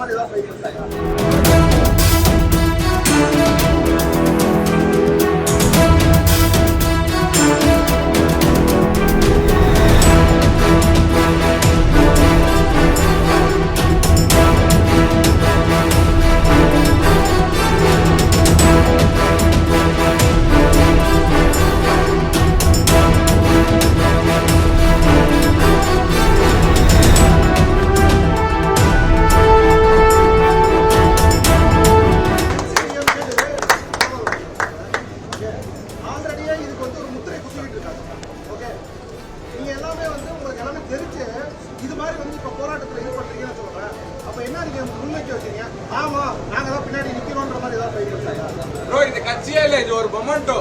மாதிரி ஏதாவது ஃபைட் இருக்காங்க? இது மாதிரி வந்து இப்ப போராட்டத்துல ஈடுபடுறீங்கன்னு சொல்றேன். அப்ப என்ன நீங்க முன்வைக்க வச்சீங்க? ஆமா நாங்க தான் பின்னாடி நிக்கிறோம்ன்ற மாதிரி ஏதாவது ப்ரோ இது கட்சியே இல்ல, இது ஒரு மொமெண்டோ.